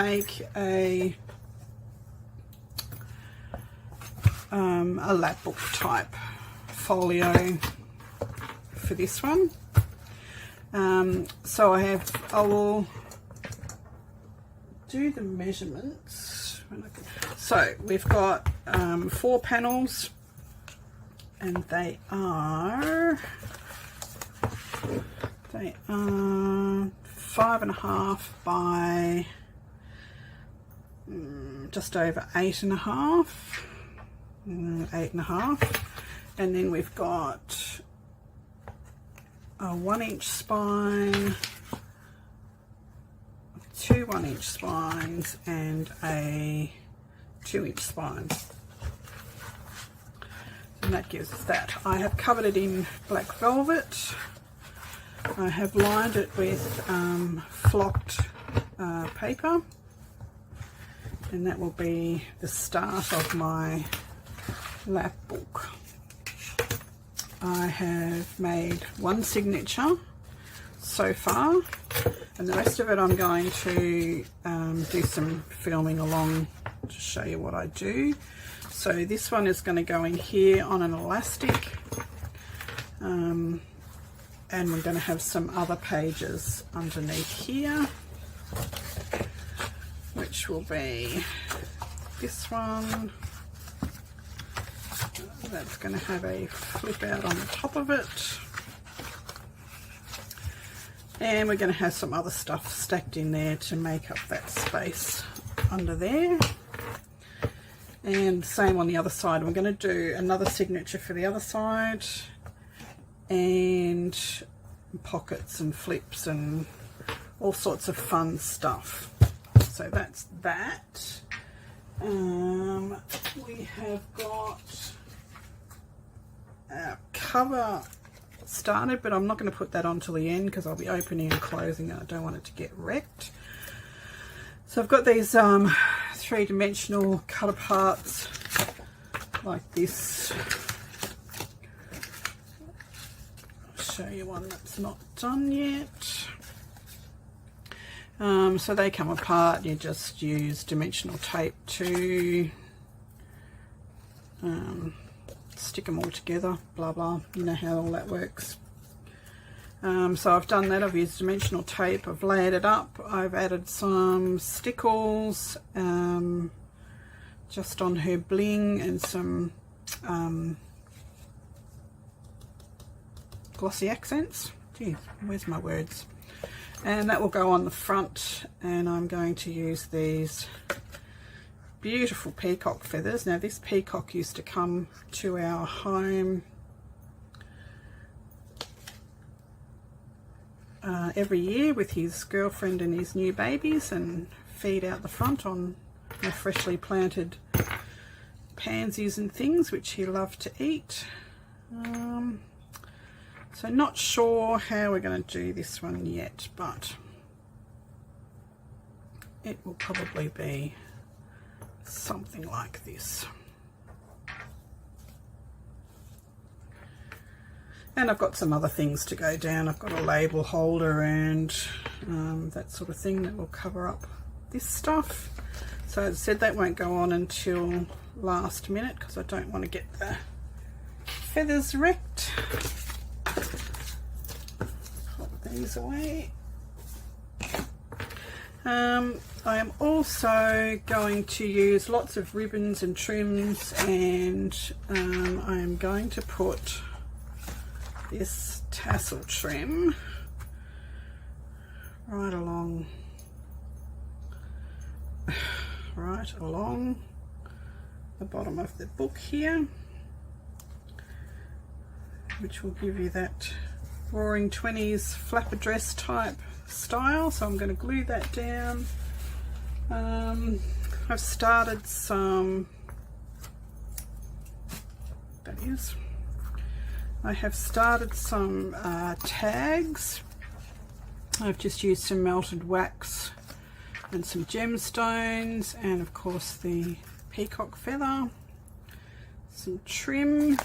make a lapbook type folio for this one. So I will do the measurements. So we've got 4 panels, and they are 5.5 by just over 8.5, 8.5, and then we've got a 1-inch spine, 2 1-inch spines, and a 2-inch spine, and that gives us that. I have covered it in black velvet. I have lined it with flocked paper, and that will be the start of my lap book. I have made 1 signature so far, and the rest of it I'm going to do some filming along to show you what I do. So this one is going to go in here on an elastic, and we're going to have some other pages underneath here, which will be this one. That's going to have a flip out on the top of it, and we're going to have some other stuff stacked in there to make up that space under there. And same on the other side. We're going to do another signature for the other side, and pockets and flips and all sorts of fun stuff. So that's that. We have got our cover started, but I'm not going to put that on till the end because I'll be opening and closing and I don't want it to get wrecked. So I've got these 3-dimensional cut aparts like this. I'll show you one that's not done yet. So they come apart. You just use dimensional tape to stick them all together, blah blah, you know how all that works. So I've done that. I've used dimensional tape, I've layered it up, I've added some stickles just on her bling, and some glossy accents. Geez, where's my words? And that will go on the front, and I'm going to use these beautiful peacock feathers. Now this peacock used to come to our home every year with his girlfriend and his new babies, and feed out the front on the freshly planted pansies and things which he loved to eat. So not sure how we're going to do this one yet, but it will probably be something like this. And I've got some other things to go down. I've got a label holder and that sort of thing that will cover up this stuff. So as I said, that won't go on until last minute because I don't want to get the feathers wrecked. Put these away. I am also going to use lots of ribbons and trims, and I am going to put this tassel trim right along the bottom of the book here, which will give you that Roaring 20s flapper dress type style. So I'm going to glue that down. I've started I have started some tags. I've just used some melted wax and some gemstones, and of course the peacock feather, some trim,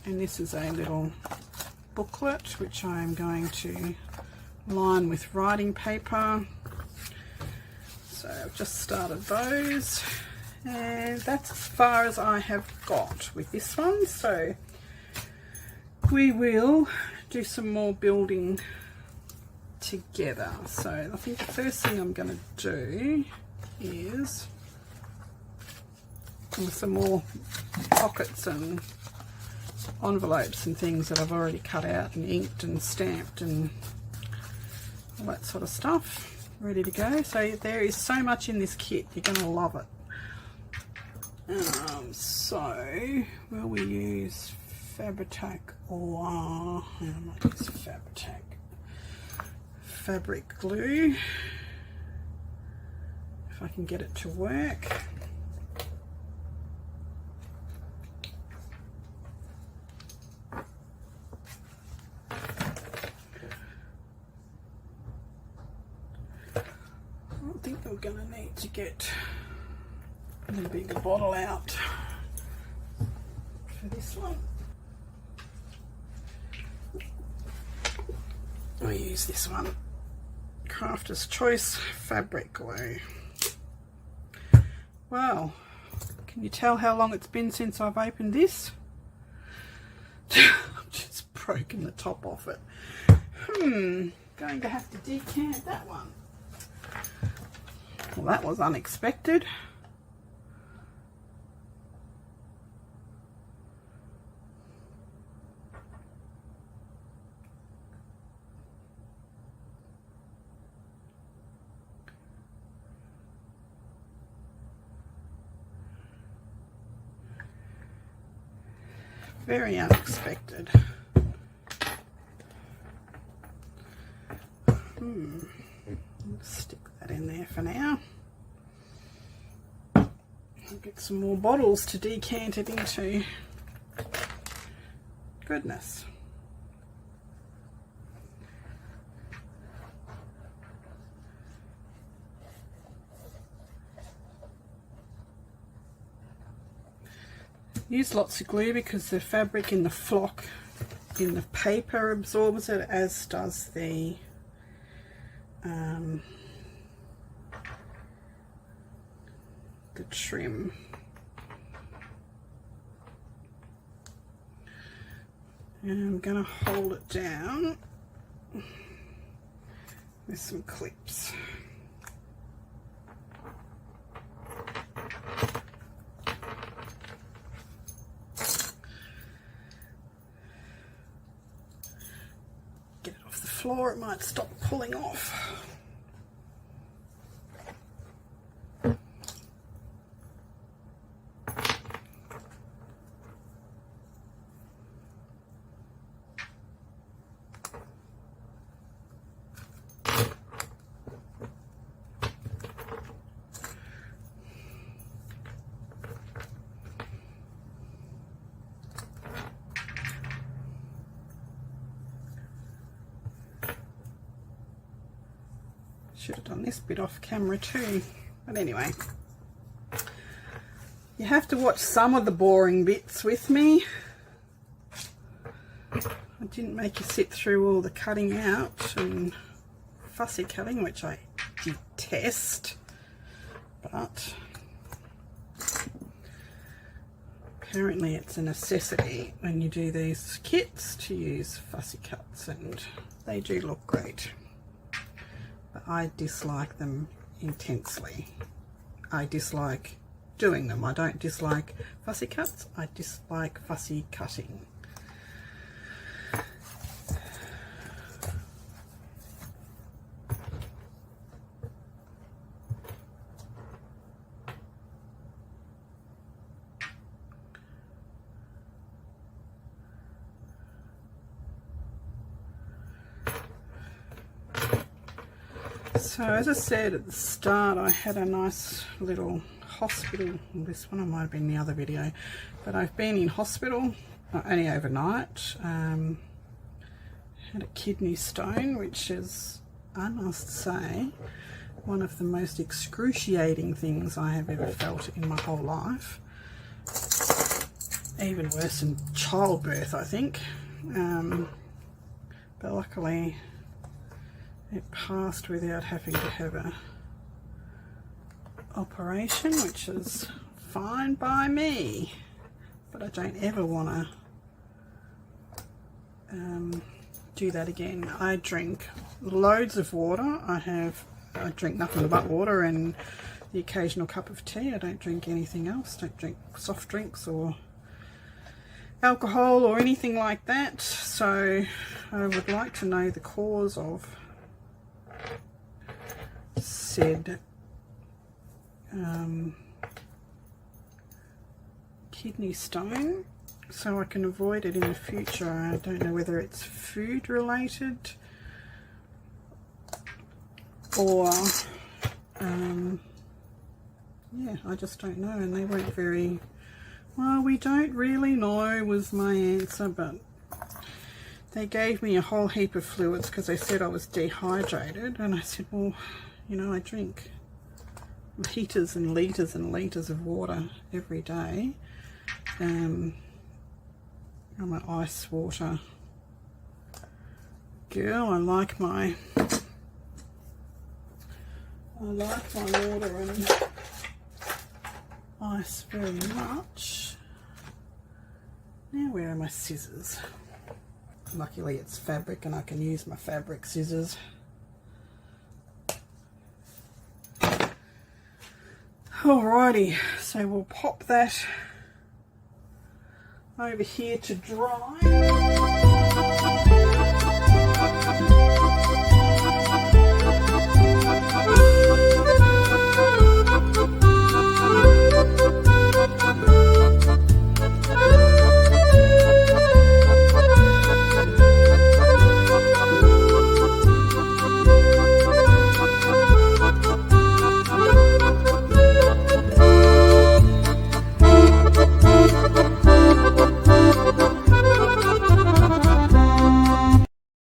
and this is a little booklet which I am going to line with writing paper. So So I've just started those, and that's as far as I have got with this one. So we will do some more building together. So I think the first thing I'm going to do is some more pockets and envelopes and things that I've already cut out and inked and stamped and all that sort of stuff ready to go. So there is so much in this kit, you're going to love it. So will we use Fabri-Tac or I might use Fabri-Tac fabric glue if I can get it to work. I think we're going to need to get a bigger bottle out for this one. I'll use this one, Crafter's Choice fabric glue. Well, can you tell how long it's been since I've opened this? I've just broken the top off it. Going to have to decant that one. Well, that was unexpected. Very unexpected. Stick that in there for now. I'll get some more bottles to decant it into. Goodness. Use lots of glue because the fabric in the flock in the paper absorbs it, as does the trim. And I'm going to hold it down with some clips. Get it off the floor, it might stop pulling off. Should have done this bit off camera too, but anyway, you have to watch some of the boring bits with me. I didn't make you sit through all the cutting out and fussy cutting, which I detest, but apparently it's a necessity when you do these kits to use fussy cuts, and they do look great. I dislike them intensely. I dislike doing them. I don't dislike fussy cuts, I dislike fussy cutting. So as I said at the start, I had a nice little hospital. This one might have been the other video, but I've been in hospital only overnight. Had a kidney stone, which is, I must say, one of the most excruciating things I have ever felt in my whole life. Even worse than childbirth, I think. But luckily it passed without having to have a operation, which is fine by me, but I don't ever want to do that again. I drink loads of water. I drink nothing but water and the occasional cup of tea. I don't drink anything else. Don't drink soft drinks or alcohol or anything like that. So I would like to know the cause of said kidney stone, so I can avoid it in the future. I don't know whether it's food related or yeah, I just don't know. And they weren't very well. We don't really know was my answer, but they gave me a whole heap of fluids because they said I was dehydrated, and I said, well, you know, I drink litres and litres and litres of water every day. I'm an ice water girl. I like my water and ice very much. Now where are my scissors? Luckily it's fabric and I can use my fabric scissors. Alrighty, so we'll pop that over here to dry.